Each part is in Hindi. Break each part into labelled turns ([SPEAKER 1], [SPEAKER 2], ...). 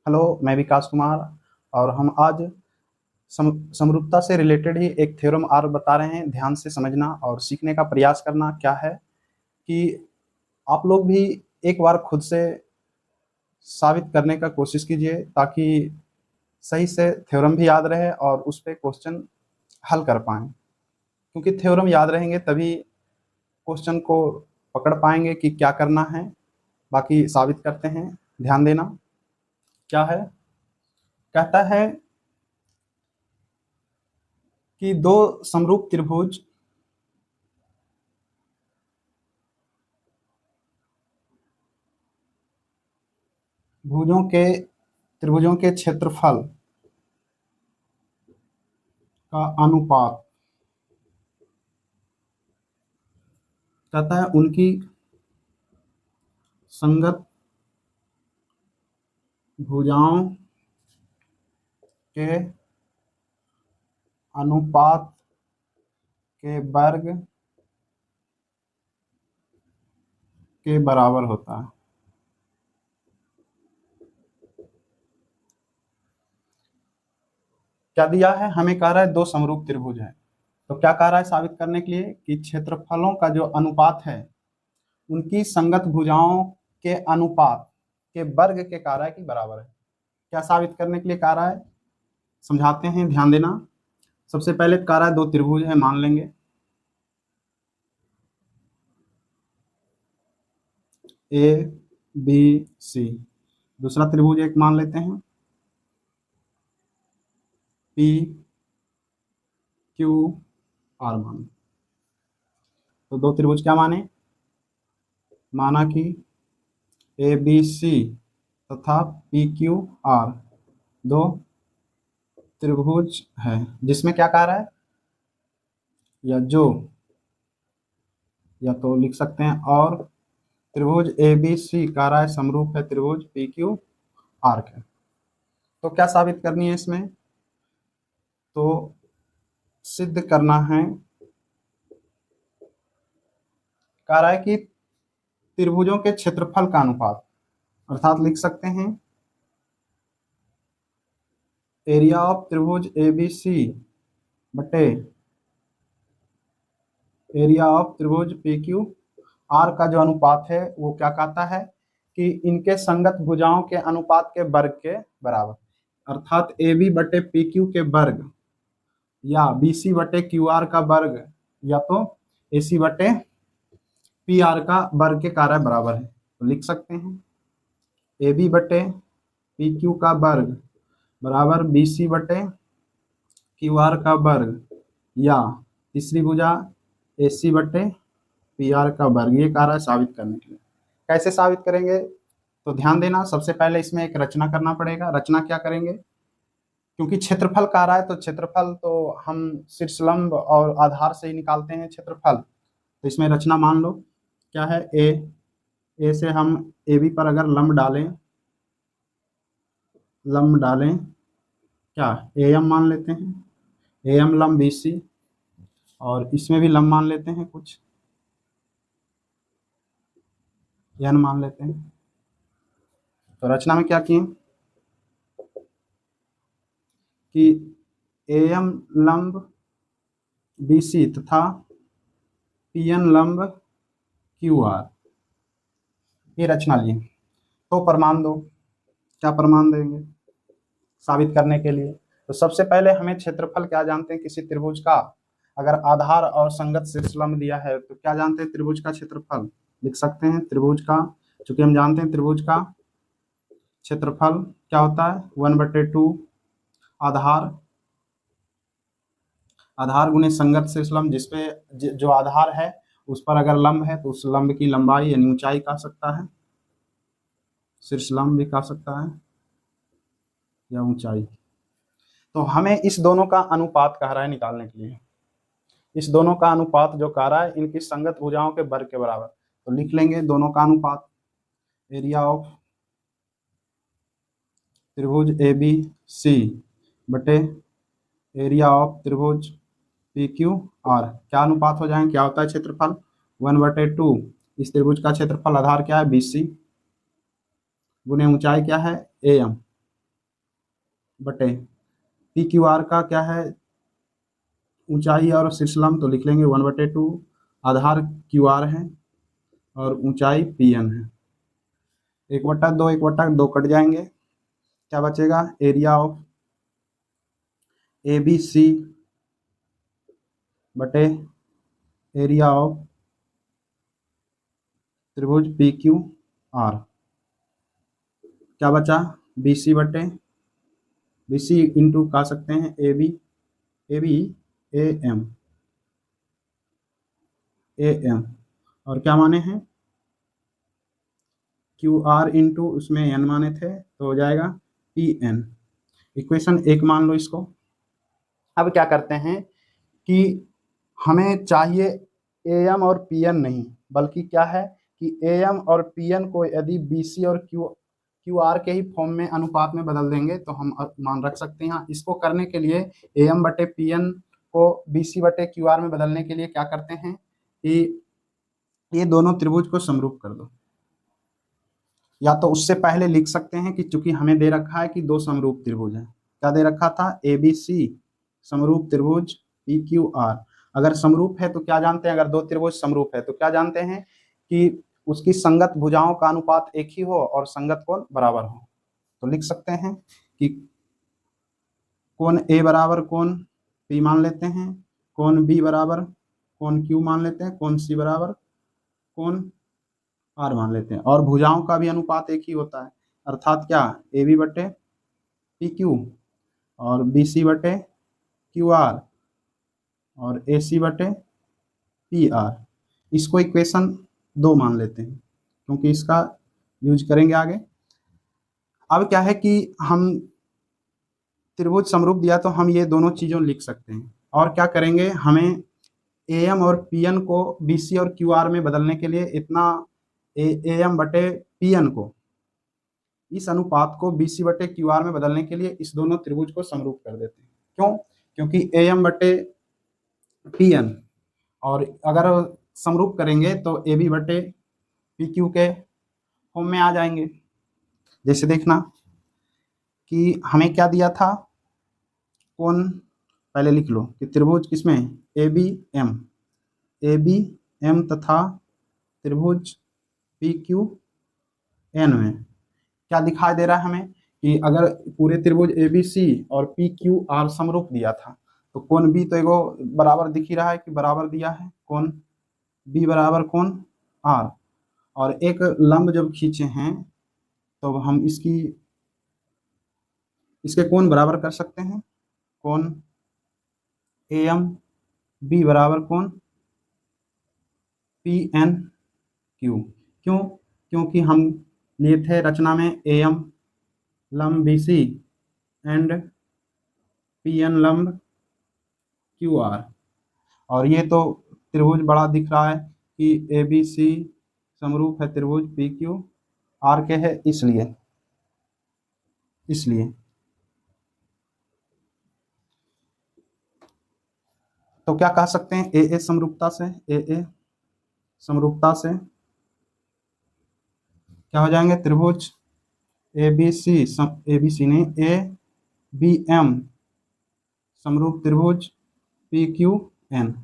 [SPEAKER 1] हेलो, मैं विकास कुमार। और हम आज समरूपता से रिलेटेड ही एक थ्योरम आर बता रहे हैं। ध्यान से समझना और सीखने का प्रयास करना। क्या है कि आप लोग भी एक बार खुद से साबित करने का कोशिश कीजिए, ताकि सही से थ्योरम भी याद रहे और उस पे क्वेश्चन हल कर पाएँ। क्योंकि थ्योरम याद रहेंगे तभी क्वेश्चन को पकड़ पाएंगे कि क्या करना है। बाकी साबित करते हैं, ध्यान देना। क्या है, कहता है कि दो समरूप त्रिभुज त्रिभुजों के क्षेत्रफल का अनुपात, कहता है उनकी संगत भुजाओं के अनुपात के वर्ग के बराबर होता है। क्या दिया है, हमें कह रहा है दो समरूप त्रिभुज है। तो क्या कह रहा है साबित करने के लिए कि क्षेत्रफलों का जो अनुपात है उनकी संगत भुजाओं के अनुपात के वर्ग के कह रहा है कि बराबर है। क्या साबित करने के लिए कह रहा है, समझाते हैं, ध्यान देना। सबसे पहले कह रहा है दो त्रिभुज है, मान लेंगे ए बी सी। दूसरा त्रिभुज एक मान लेते हैं पी क्यू आर मान। तो दो त्रिभुज क्या माने, माना कि ए बी सी तथा पी क्यू आर दो त्रिभुज है, जिसमें क्या कह रहा है, या जो, या तो लिख सकते हैं और त्रिभुज ए बी सी कह रहा है समरूप है त्रिभुज पी क्यू आर के। तो क्या साबित करनी है इसमें, तो सिद्ध करना है। कह रहा है कि त्रिभुजों के क्षेत्रफल का अनुपात, अर्थात लिख सकते हैं एरिया ऑफ त्रिभुज ए बी सी बटे एरिया ऑफ त्रिभुज पी क्यू आर का जो अनुपात है वो क्या कहता है कि इनके संगत भुजाओं के अनुपात के वर्ग के बराबर। अर्थात ए बी बटे पी क्यू के वर्ग या बी सी बटे क्यू आर का वर्ग या तो ए सी बटे पी आर का वर्ग के कार्य बराबर है। तो लिख सकते हैं ए बी बटे पी क्यू का वर्ग बराबर बी सी बटे क्यू आर का वर्ग या तीसरी भुजा ए सी बटे पी आर का वर्ग। ये कार्य साबित करने के लिए कैसे साबित करेंगे, तो ध्यान देना। सबसे पहले इसमें एक रचना करना पड़ेगा। रचना क्या करेंगे, क्योंकि क्षेत्रफल कह रहा है तो क्षेत्रफल तो हम शीर्षलंब और आधार से ही निकालते हैं क्षेत्रफल। तो इसमें रचना मान लो क्या है, ए से हम ए बी पर अगर लंब डालें क्या ए एम मान लेते हैं, ए एम लंब बी सी, और इसमें भी लंब मान लेते हैं कुछ एन मान लेते हैं। तो रचना में क्या किए कि ए एम लंब बी सी तथा पी एन लंब क्यू आर, ये रचना लिए। तो प्रमाण दो, क्या प्रमाण देंगे साबित करने के लिए। तो सबसे पहले हमें क्षेत्रफल क्या जानते हैं किसी त्रिभुज का, अगर आधार और संगत शीर्षलंब दिया है तो क्या जानते हैं, त्रिभुज का क्षेत्रफल लिख सकते हैं। त्रिभुज का, चूंकि हम जानते हैं त्रिभुज का क्षेत्रफल क्या होता है 1/2 आधार गुने संगत शीर्षलंब, जिसपे जो आधार है उस पर अगर लंब है तो उस लंब की लंबाई यानी ऊंचाई कह सकता है, शीर्षलंब भी कह सकता है या ऊंचाई। तो हमें इस दोनों का अनुपात कह रहा है निकालने के लिए। इस दोनों का अनुपात जो कह रहा है इनकी संगत भुजाओं के वर्ग के बराबर। तो लिख लेंगे दोनों का अनुपात, एरिया ऑफ त्रिभुज ए बी सी बटे एरिया ऑफ त्रिभुज पी क्यू आर। क्या अनुपात हो जाएंगे, क्या होता है क्षेत्रफल 1/2। इस त्रिभुज का क्षेत्रफल आधार क्या है बी सी गुने ऊंचाई क्या है ए एम। बटे पी क्यू आर का क्या है, ऊंचाई और शीर्षलंब तो लिख लेंगे 1/2, आधार क्यू आर है और ऊंचाई पी एन है। 1/2 कट जाएंगे, क्या बचेगा, area of A B C बटे एरिया ऑफ त्रिभुज पी क्यू आर। क्या बचा, बी सी बटे बी सी इंटू कह सकते हैं ए बी ए एम और क्या माने हैं, क्यू आर इंटू उसमें एन माने थे तो हो जाएगा पी एन। इक्वेशन 1 मान लो इसको। अब क्या करते हैं कि हमें चाहिए ए एम और पी एन नहीं, बल्कि क्या है कि ए एम और पी एन को यदि बी सी और क्यू आर के ही फॉर्म में अनुपात में बदल देंगे तो हम मान रख सकते हैं। इसको करने के लिए ए एम बटे पी एन को बी सी बटे क्यू आर में बदलने के लिए क्या करते हैं कि ये दोनों त्रिभुज को समरूप कर दो, या तो उससे पहले लिख सकते हैं कि चूंकि हमें दे रखा है कि दो समरूप त्रिभुज है, क्या दे रखा था, ए बी सी समरूप त्रिभुज पी क्यू आर। अगर समरूप है तो क्या जानते हैं, अगर दो त्रिभुज समरूप है तो क्या जानते हैं कि उसकी संगत भुजाओं का अनुपात एक ही हो और संगत कोण बराबर हो। तो लिख सकते हैं कि कोण ए बराबर कोण पी मान लेते हैं, कोण बी बराबर कोण क्यू मान लेते हैं, कोण सी बराबर कोण आर मान लेते हैं, और भुजाओं का भी अनुपात एक ही होता है, अर्थात क्या, ए बी बटे पी क्यू और बी सी बटे क्यू आर और ए सी बटे पी आर। इसको इक्वेशन 2 मान लेते हैं क्योंकि इसका यूज करेंगे आगे। अब क्या है कि हम त्रिभुज समरूप दिया तो हम ये दोनों चीज़ों लिख सकते हैं, और क्या करेंगे, हमें ए एम और पी एन को बी सी और क्यू आर में बदलने के लिए इतना ए एम बटे पी एन को, इस अनुपात को बी सी बटे क्यू आर में बदलने के लिए इस दोनों त्रिभुज को समरूप कर देते हैं। क्यों, क्योंकि ए एम बटे पी एन और अगर समरूप करेंगे तो ए बी बटे पी क्यू के फॉर्म में आ जाएंगे। जैसे देखना कि हमें क्या दिया था, कौन, पहले लिख लो कि त्रिभुज किसमें, ए बी एम तथा त्रिभुज पी क्यू एन में क्या दिखाई दे रहा है हमें कि अगर पूरे त्रिभुज ए बी सी और पी क्यू आर समरूप दिया था तो कोण बी तो एगो बराबर दिख ही रहा है कि बराबर दिया है, कोण बी बराबर कोण आर, और एक लंब जब खींचे हैं तो हम इसके कोण बराबर कर सकते हैं, कोण ए एम बी बराबर कोण पी एन क्यू। क्यों, क्योंकि हम लिए थे रचना में ए एम लंब B C and P N लंब क्यू आर, और ये तो त्रिभुज बड़ा दिख रहा है कि ए बी सी समरूप है त्रिभुज पी क्यू आर के है, इसलिए तो क्या कह सकते हैं, ए समरूपता से क्या हो जाएंगे, त्रिभुज ए बी सी नहीं, ए बी एम समरूप त्रिभुज पी क्यू एन।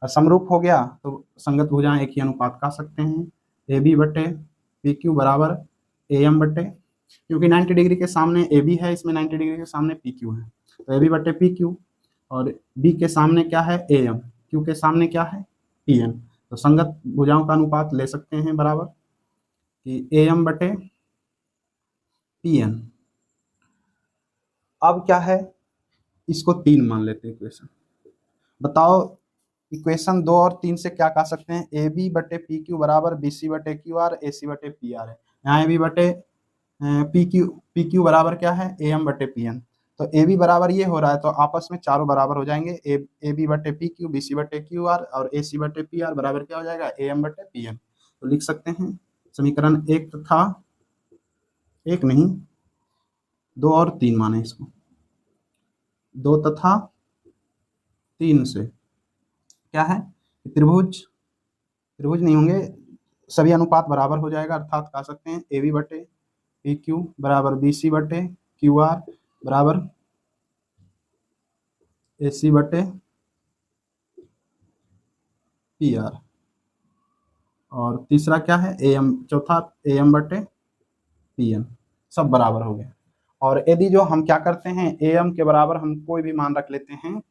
[SPEAKER 1] समरूप हो गया तो संगत भुजाएं एक ही अनुपात कह सकते हैं, ए बी बटे पी क्यू बराबर ए एम बटे, क्योंकि 90 डिग्री के सामने ए बी है, इसमें 90 डिग्री के सामने पी क्यू है, तो ए बी बटे पी क्यू, और बी के सामने क्या है ए एम, क्यू के सामने क्या है पी एन, तो संगत भुजाओं का अनुपात ले सकते हैं बराबर कि ए एम बटे पी एन। अब क्या है, इसको 3 मान लेते हैं इक्वेशन। बताओ इक्वेशन 2 और 3 से क्या कह सकते हैं, ए बी बटे पी क्यू बराबर बी सी बटे क्यू आर, ए सी बटे पी आर है। यहाँ ए बी बटे पी क्यू बराबर क्या है, ए एम बटे पी एन, तो ए बी बराबर ये हो रहा है तो आपस में चारों बराबर हो जाएंगे, ए बी बटे पी क्यू, बी सी बटे क्यू आर और ए सी बटे पी आर बराबर क्या हो जाएगा, ए एम बटे पी एन। तो लिख सकते हैं समीकरण 1 तथा 1 नहीं 2 और 3 माने इसको, 2 तथा 3 से क्या है, त्रिभुज नहीं होंगे, सभी अनुपात बराबर हो जाएगा, अर्थात कह सकते हैं ए बी बटे पी क्यू बराबर बी सी बटे क्यू आर बराबर AC बटे PR। और तीसरा क्या है AM, चौथा AM बटे PN। सब बराबर हो गया। और यदि जो हम क्या करते हैं AM के बराबर हम कोई भी मान रख लेते हैं,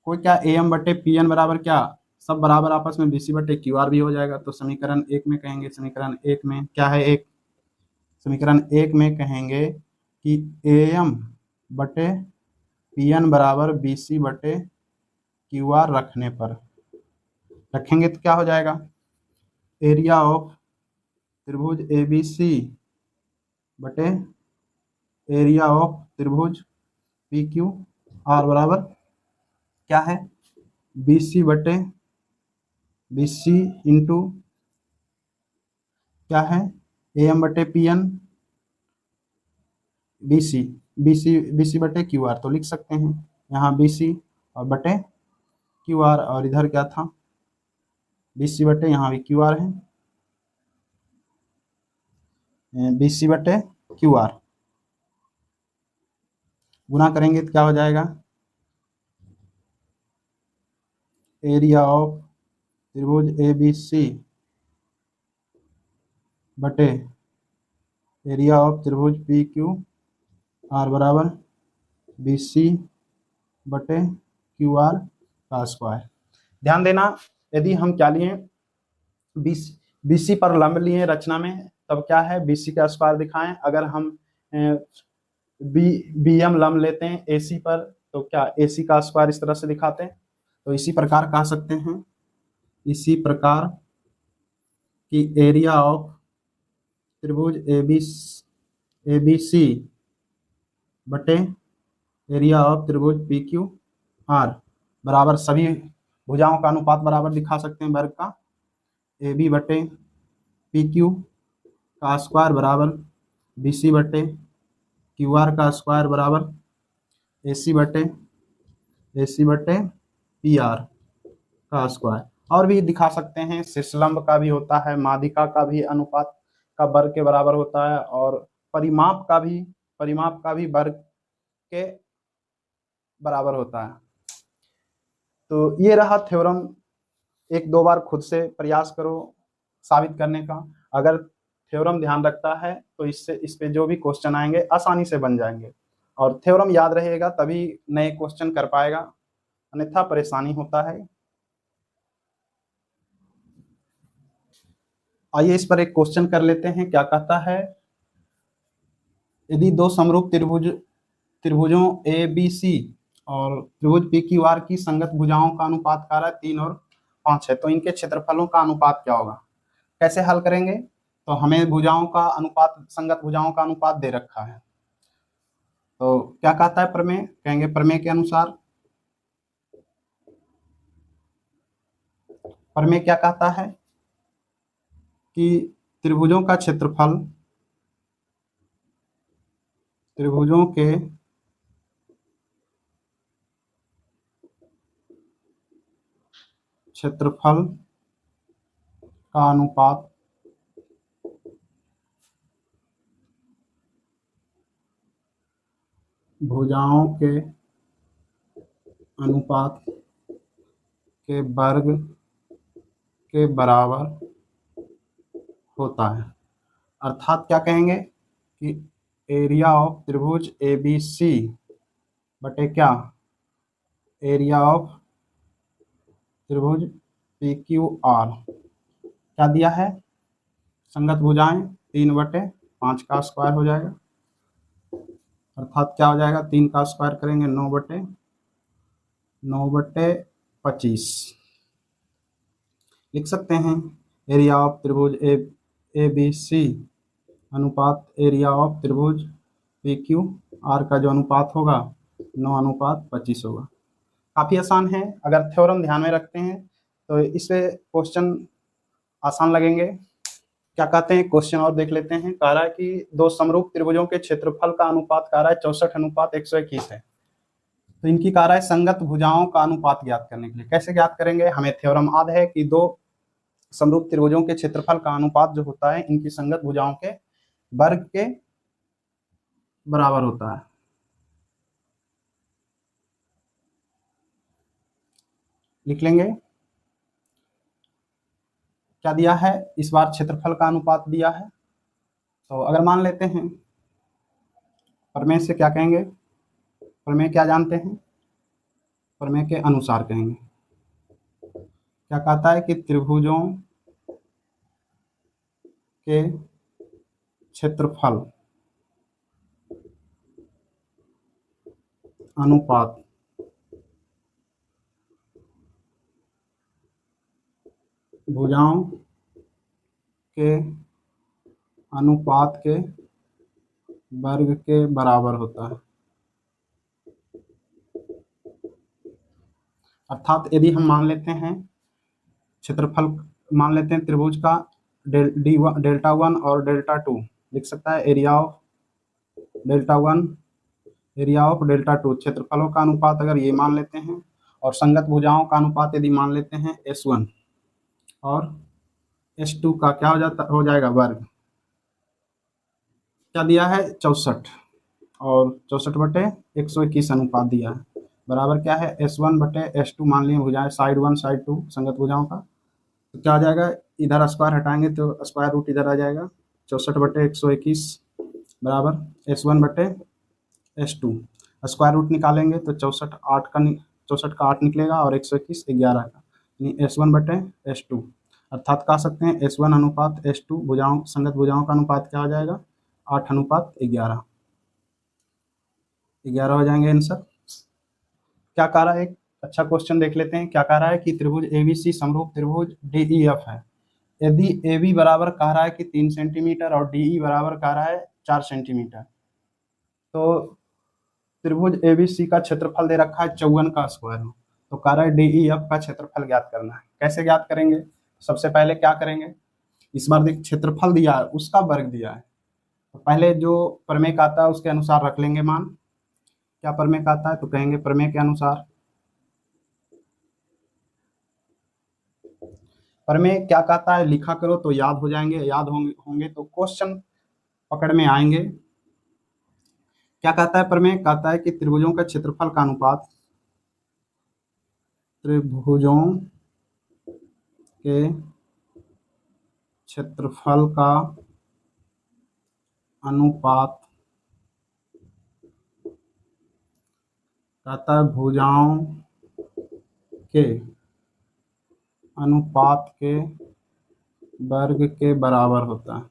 [SPEAKER 1] कोई क्या AM बटे PN बराबर क्या, सब बराबर आपस में BC बटे QR भी हो जाएगा। तो समीकरण एक में कहेंगे, समीकरण एक में क्या है, एक समीकरण एक में कहेंगे कि AM बटे PN बराबर BC बटे QR रखने पर, रखेंगे तो क्या हो जाएगा, एरिया ऑफ त्रिभुज ABC बटे एरिया ऑफ त्रिभुज PQR बराबर क्या है, BC बटे BC इंटू क्या है, AM बटे PN, BC बटे QR। तो लिख सकते हैं यहाँ BC और बटे QR, और इधर क्या था BC बटे, यहाँ भी QR है, BC बटे QR गुना करेंगे तो क्या हो जाएगा, एरिया ऑफ त्रिभुज ABC बटे एरिया ऑफ त्रिभुज PQR बराबर BC बटे QR का स्क्वायर। ध्यान देना, यदि हम क्या लिए, BC पर लंब लिए रचना में, तब क्या है BC का स्क्वायर दिखाएं। अगर हम BM लंब लेते हैं AC पर, तो क्या AC का स्क्वायर इस तरह से दिखाते हैं। तो इसी प्रकार कह सकते हैं, इसी प्रकार की एरिया ऑफ त्रिभुज ABC बटे एरिया ऑफ त्रिभुज PQR बराबर, सभी भुजाओं का अनुपात बराबर दिखा सकते हैं वर्ग का, AB बटे PQ का स्क्वायर बराबर BC बटे QR का स्क्वायर बराबर AC बटे PR का स्क्वायर। और भी दिखा सकते हैं, शीर्षलंब का भी होता है, माध्यिका का भी अनुपात का वर्ग के बराबर होता है, और परिमाप का भी वर्ग के बराबर होता है। तो ये रहा थ्योरम, एक दो बार खुद से प्रयास करो साबित करने का। अगर थ्योरम ध्यान रखता है तो इससे इस पे जो भी क्वेश्चन आएंगे आसानी से बन जाएंगे, और थ्योरम याद रहेगा तभी नए क्वेश्चन कर पाएगा, अन्यथा परेशानी होता है। आइए इस पर एक क्वेश्चन कर लेते हैं, क्या कहता है, यदि दो समरूप त्रिभुजों ABC और त्रिभुज PQR की संगत भुजाओं का अनुपात क्या है, 3 और 5 है, तो इनके क्षेत्रफलों का अनुपात क्या होगा। कैसे हल करेंगे, तो हमें भुजाओं का अनुपात, संगत भुजाओं का अनुपात दे रखा है। तो क्या कहता है प्रमेय, कहेंगे प्रमेय के अनुसार, प्रमेय क्या कहता है कि त्रिभुजों का क्षेत्रफल, त्रिभुजों के क्षेत्रफल का अनुपात भुजाओं के अनुपात के वर्ग के बराबर होता है। अर्थात क्या कहेंगे कि एरिया ऑफ त्रिभुज ABC बटे क्या, एरिया ऑफ त्रिभुज PQR क्या दिया है, संगत भुजाएं 3/5 का स्क्वायर हो जाएगा, अर्थात क्या हो जाएगा, 3 का स्क्वायर करेंगे 9/25 लिख सकते हैं। एरिया ऑफ त्रिभुज ABC अनुपात एरिया ऑफ त्रिभुज PQR का जो अनुपात होगा 9/25 होगा। काफ़ी आसान है, अगर थ्योरम ध्यान में रखते हैं तो इससे क्वेश्चन आसान लगेंगे। क्या कहते हैं, क्वेश्चन और देख लेते हैं। कह रहा है कि दो समरूप त्रिभुजों के क्षेत्रफल का अनुपात कह रहा है 64:121 है। तो इनकी कह रहा है संगत भुजाओं का अनुपात ज्ञात करने के लिए, कैसे ज्ञात करेंगे, हमें थ्योरम याद है कि दो समरूप त्रिभुजों के क्षेत्रफल का अनुपात जो होता है इनकी संगत भुजाओं के वर्ग के बराबर होता है। लिख लेंगे। क्या दिया है इस बार? क्षेत्रफल का अनुपात दिया है। तो अगर मान लेते हैं, प्रमेय से क्या कहेंगे, प्रमेय क्या जानते हैं, प्रमेय के अनुसार कहेंगे। क्या कहता है कि त्रिभुजों के क्षेत्रफल अनुपात भुजाओं के अनुपात के वर्ग के बराबर होता है। अर्थात यदि हम मान लेते हैं क्षेत्रफल, मान लेते हैं त्रिभुज का डेल्टा 1 और डेल्टा 2, लिख सकता है area of delta 1, area of delta 2। क्षेत्रफलों का अनुपात अगर ये मान लेते हैं, और संगत भुजाओं का अनुपात यदि मान लेते हैं S1, और S2 का क्या हो जाएगा वर्ग। क्या दिया है? 64, और 64/121 अनुपात दिया है। बराबर क्या है? S1/S2 मान लिए भुजाएं, साइड 1 साइड 2 संगत भुजाओं का। तो क्या आ जाएगा, इधर स्क्वायर हटाएंगे तो स्क्वायर रूट इधर आ जाएगा। 64/121 बराबर S1/S2। स्क्वायर रूट निकालेंगे तो 64 का 8 निकलेगा, और 121 11 का, यानी S1/S2। अर्थात कह सकते हैं S1 अनुपात S2 भुजाओं, संगत भुजाओं का अनुपात क्या हो जाएगा? 8:11। 11 हो जाएंगे आंसर। क्या कह रहा है, एक अच्छा क्वेश्चन देख लेते हैं। क्या कह रहा है कि त्रिभुज एबीसी समरूप त्रिभुज DEF है। यदि AB बराबर कह रहा है कि 3 सेंटीमीटर और DE बराबर कह रहा है 4 सेंटीमीटर, तो त्रिभुज एबीसी का क्षेत्रफल दे रखा है 54 का स्क्वायर। तो कह रहा है DEF का क्षेत्रफल ज्ञात करना है। कैसे ज्ञात करेंगे? सबसे पहले क्या करेंगे, इस बार देख क्षेत्रफल दिया है, उसका वर्ग दिया है, तो पहले जो प्रमेय का आता है उसके अनुसार रख लेंगे मान। क्या प्रमेय का आता है? तो कहेंगे प्रमेय के अनुसार। प्रमेय क्या कहता है लिखा करो तो याद हो जाएंगे, याद होंगे तो क्वेश्चन पकड़ में आएंगे। क्या कहता है प्रमेय? कहता है कि त्रिभुजों का क्षेत्रफल का अनुपात, त्रिभुजों के क्षेत्रफल का अनुपात, कहता है भुजाओं के अनुपात के वर्ग के बराबर होता है।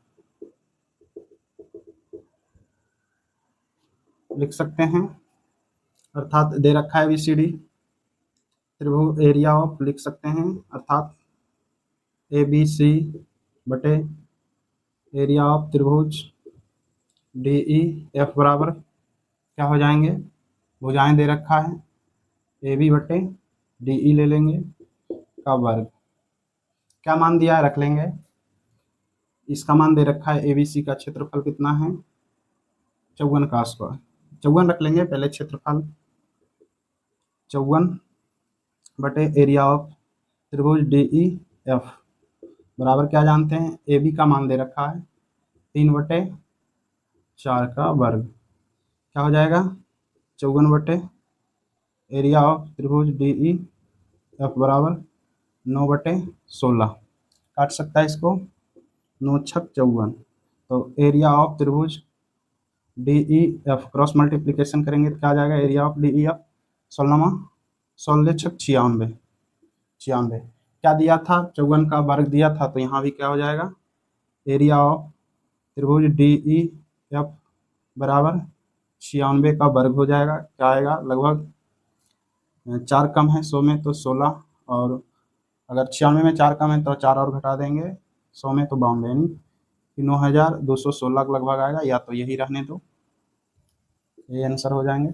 [SPEAKER 1] लिख सकते हैं। अर्थात दे रखा है BCD, त्रिभुज एरिया ऑफ लिख सकते हैं, अर्थात ABC बटे एरिया ऑफ त्रिभुज DEF बराबर क्या हो जाएंगे, भुजाएं दे रखा है AB बटे DE ले लेंगे का वर्ग। क्या मान दिया है रख लेंगे। इसका मान दे रखा है ABC का क्षेत्रफल कितना है? 54 का स्क्वायर। 54 रख लेंगे पहले क्षेत्रफल, 54 बटे एरिया ऑफ त्रिभुज DEF बराबर क्या जानते हैं, AB का मान दे रखा है 3/4 का वर्ग। क्या हो जाएगा? 54 बटे एरिया ऑफ त्रिभुज DEF बराबर 9/16। काट सकता है इसको, 9 छक 54। तो एरिया ऑफ त्रिभुज DEF क्रॉस मल्टीप्लीकेशन करेंगे तो क्या आ जाएगा, एरिया ऑफ DEF 16 छक 96। क्या दिया था? 54 का वर्ग दिया था, तो यहाँ भी क्या हो जाएगा, एरिया ऑफ त्रिभुज DEF बराबर 96 का वर्ग हो जाएगा। क्या आएगा, लगभग 4 कम है 100 में तो 16, और अगर 96 में 4 कम है तो 4 और घटा देंगे, 100 में तो 92, यानी 9216 के लगभग आएगा। या तो यही रहने दो, ये आंसर हो जाएंगे।